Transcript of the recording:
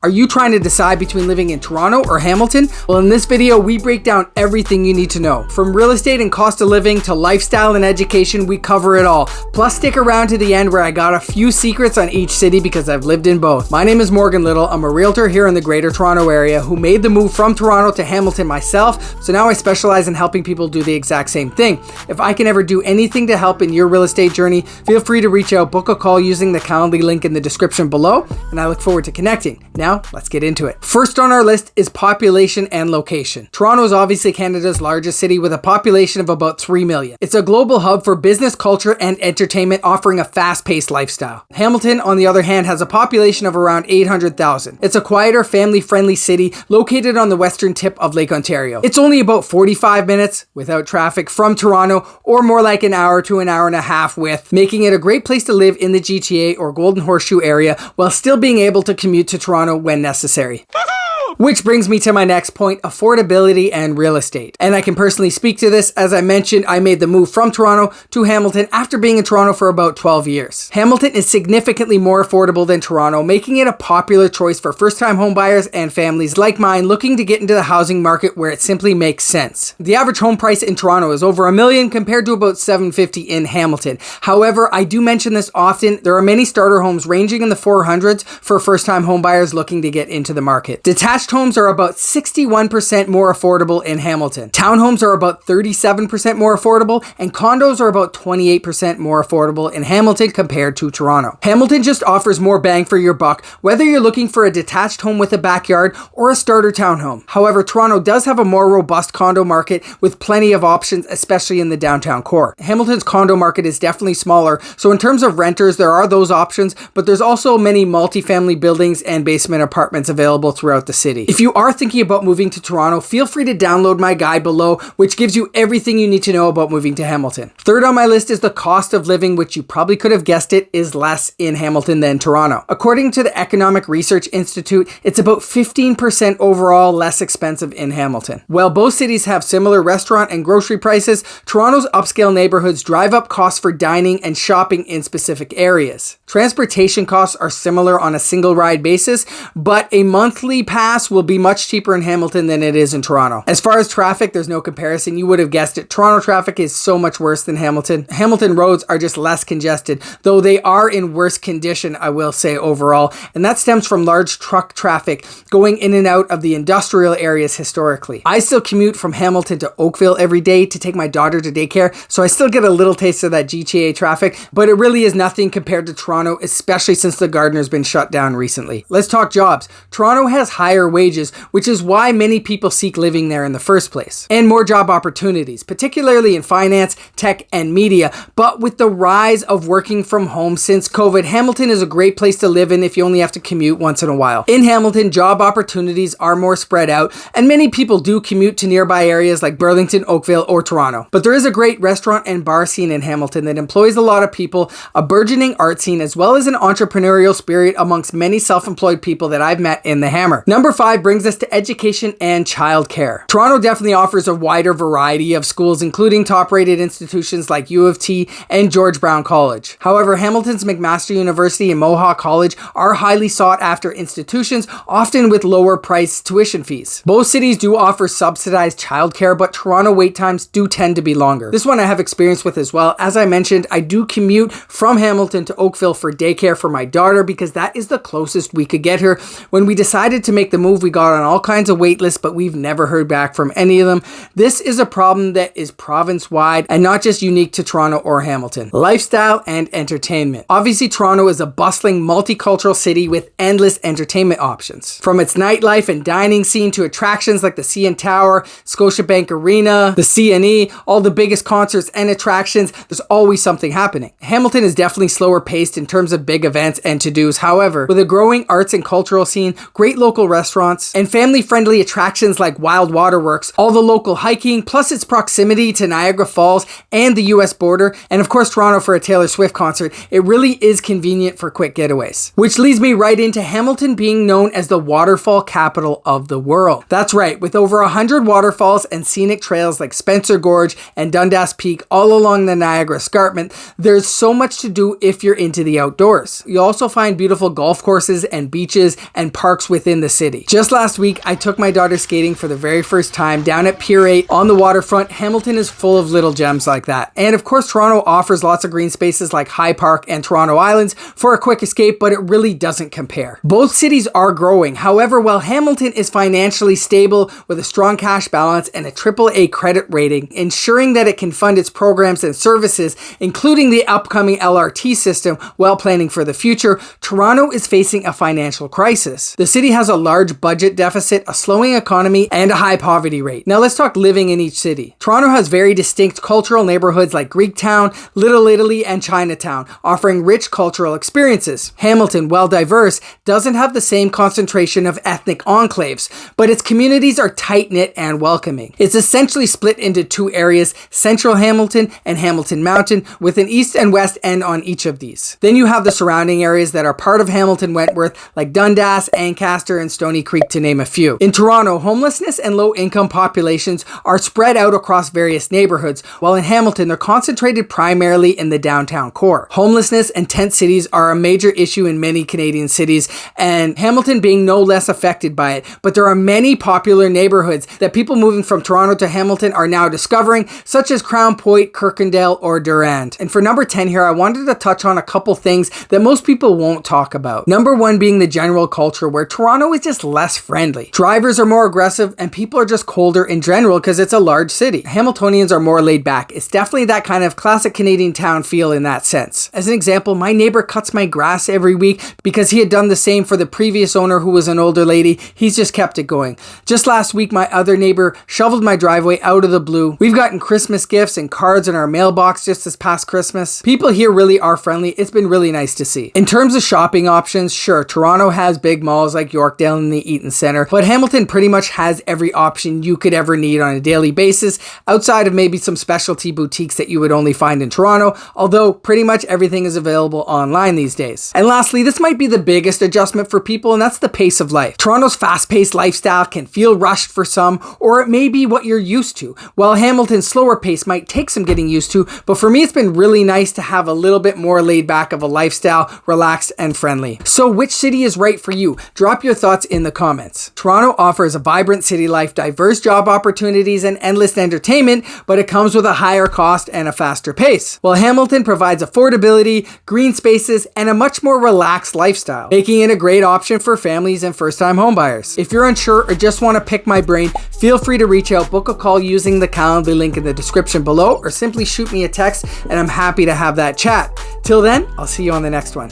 Are you trying to decide between living in Toronto or Hamilton? Well, in this video, we break down everything you need to know. From real estate and cost of living to lifestyle and education, we cover it all. Plus, stick around to the end where I got a few secrets on each city because I've lived in both. My name is Morgan Little. I'm a realtor here in the Greater Toronto area who made the move from Toronto to Hamilton myself, so now I specialize in helping people do the exact same thing. If I can ever do anything to help in your real estate journey, feel free to reach out, book a call using the Calendly link in the description below, and I look forward to connecting. Now, let's get into it. First on our list is population and location. Toronto is obviously Canada's largest city with a population of about 3 million. It's a global hub for business, culture, and entertainment, offering a fast-paced lifestyle. Hamilton, on the other hand, has a population of around 800,000. It's a quieter, family-friendly city located on the western tip of Lake Ontario. It's only about 45 minutes, without traffic, from Toronto, or more like an hour to an hour and a half with, making it a great place to live in the GTA or Golden Horseshoe area while still being able to commute to Toronto when necessary. Which brings me to my next point, affordability and real estate. And I can personally speak to this. As I mentioned, I made the move from Toronto to Hamilton after being in Toronto for about 12 years. Hamilton is significantly more affordable than Toronto, making it a popular choice for first-time homebuyers and families like mine looking to get into the housing market where it simply makes sense. The average home price in Toronto is over $1 million compared to about $750 in Hamilton. However, I do mention this often, there are many starter homes ranging in the 400s for first-time homebuyers looking to get into the market. Detached homes are about 61% more affordable in Hamilton. Townhomes are about 37% more affordable, and condos are about 28% more affordable in Hamilton compared to Toronto. Hamilton just offers more bang for your buck, whether you're looking for a detached home with a backyard or a starter townhome. However, Toronto does have a more robust condo market with plenty of options, especially in the downtown core. Hamilton's condo market is definitely smaller, so in terms of renters, there are those options, but there's also many multifamily buildings and basement apartments available throughout the city. If you are thinking about moving to Toronto, feel free to download my guide below, which gives you everything you need to know about moving to Hamilton. Third on my list is the cost of living, which you probably could have guessed it is less in Hamilton than Toronto. According to the Economic Research Institute, it's about 15% overall less expensive in Hamilton. While both cities have similar restaurant and grocery prices, Toronto's upscale neighborhoods drive up costs for dining and shopping in specific areas. Transportation costs are similar on a single ride basis, but a monthly pass will be much cheaper in Hamilton than it is in Toronto. As far as traffic, there's no comparison. You would have guessed it. Toronto traffic is so much worse than Hamilton. Hamilton roads are just less congested, though they are in worse condition, I will say, overall. And that stems from large truck traffic going in and out of the industrial areas historically. I still commute from Hamilton to Oakville every day to take my daughter to daycare, so I still get a little taste of that GTA traffic, but it really is nothing compared to Toronto, especially since the Gardener's been shut down recently. Let's talk jobs. Toronto has higher wages, which is why many people seek living there in the first place. And more job opportunities, particularly in finance, tech, and media. But with the rise of working from home since COVID, Hamilton is a great place to live in if you only have to commute once in a while. In Hamilton, job opportunities are more spread out, and many people do commute to nearby areas like Burlington, Oakville, or Toronto. But there is a great restaurant and bar scene in Hamilton that employs a lot of people, a burgeoning art scene, as well as an entrepreneurial spirit amongst many self-employed people that I've met in the Hammer. Number 5 brings us to education and childcare. Toronto definitely offers a wider variety of schools, including top-rated institutions like U of T and George Brown College. However, Hamilton's McMaster University and Mohawk College are highly sought-after institutions, often with lower-priced tuition fees. Both cities do offer subsidized childcare, but Toronto wait times do tend to be longer. This one I have experience with as well. As I mentioned, I do commute from Hamilton to Oakville for daycare for my daughter because that is the closest we could get her. When we decided to make the move, we got on all kinds of wait lists, but we've never heard back from any of them. This is a problem that is province-wide and not just unique to Toronto or Hamilton. Lifestyle and entertainment. Obviously, Toronto is a bustling, multicultural city with endless entertainment options. From its nightlife and dining scene to attractions like the CN Tower, Scotiabank Arena, the CNE, all the biggest concerts and attractions, there's always something happening. Hamilton is definitely slower paced in terms of big events and to-dos. However, with a growing arts and cultural scene, great local restaurants, restaurants, and family-friendly attractions like wild waterworks, all the local hiking, plus its proximity to Niagara Falls and the US border, and of course Toronto for a Taylor Swift concert. It really is convenient for quick getaways. Which leads me right into Hamilton being known as the waterfall capital of the world. That's right, with over 100 waterfalls and scenic trails like Spencer Gorge and Dundas Peak all along the Niagara Escarpment, there's so much to do if you're into the outdoors. You'll also find beautiful golf courses and beaches and parks within the city. Just last week, I took my daughter skating for the very first time down at Pier 8 on the waterfront. Hamilton is full of little gems like that. And of course, Toronto offers lots of green spaces like High Park and Toronto Islands for a quick escape, but it really doesn't compare. Both cities are growing. However, while Hamilton is financially stable with a strong cash balance and a AAA credit rating, ensuring that it can fund its programs and services, including the upcoming LRT system, while planning for the future, Toronto is facing a financial crisis. The city has a large budget deficit, a slowing economy, and a high poverty rate. Now let's talk living in each city. Toronto has very distinct cultural neighborhoods like Greektown, Little Italy, and Chinatown, offering rich cultural experiences. Hamilton, while diverse, doesn't have the same concentration of ethnic enclaves, but its communities are tight-knit and welcoming. It's essentially split into two areas, Central Hamilton and Hamilton Mountain, with an east and west end on each of these. Then you have the surrounding areas that are part of Hamilton Wentworth, like Dundas, Ancaster, and Stony Creek, to name a few. In Toronto, homelessness and low-income populations are spread out across various neighborhoods, while in Hamilton, they're concentrated primarily in the downtown core. Homelessness and tent cities are a major issue in many Canadian cities, and Hamilton being no less affected by it. But there are many popular neighborhoods that people moving from Toronto to Hamilton are now discovering, such as Crown Point, Kirkendale, or Durand. And for number 10 here, I wanted to touch on a couple things that most people won't talk about. Number one being the general culture, where Toronto is just less friendly. Drivers are more aggressive and people are just colder in general because it's a large city. Hamiltonians are more laid back. It's definitely that kind of classic Canadian town feel in that sense. As an example, my neighbor cuts my grass every week because he had done the same for the previous owner, who was an older lady. He's just kept it going. Just last week, my other neighbor shoveled my driveway out of the blue. We've gotten Christmas gifts and cards in our mailbox just this past Christmas. People here really are friendly. It's been really nice to see. In terms of shopping options, sure, Toronto has big malls like Yorkdale and the Eaton Centre, but Hamilton pretty much has every option you could ever need on a daily basis, outside of maybe some specialty boutiques that you would only find in Toronto, although pretty much everything is available online these days. And lastly, this might be the biggest adjustment for people, and that's the pace of life. Toronto's fast-paced lifestyle can feel rushed for some, or it may be what you're used to, while Hamilton's slower pace might take some getting used to, but for me it's been really nice to have a little bit more laid back of a lifestyle, relaxed and friendly. So which city is right for you? Drop your thoughts in the comments. Toronto offers a vibrant city life, diverse job opportunities, and endless entertainment, but it comes with a higher cost and a faster pace. While Hamilton provides affordability, green spaces, and a much more relaxed lifestyle, making it a great option for families and first-time homebuyers. If you're unsure or just want to pick my brain, feel free to reach out, book a call using the Calendly link in the description below, or simply shoot me a text and I'm happy to have that chat. Till then, I'll see you on the next one.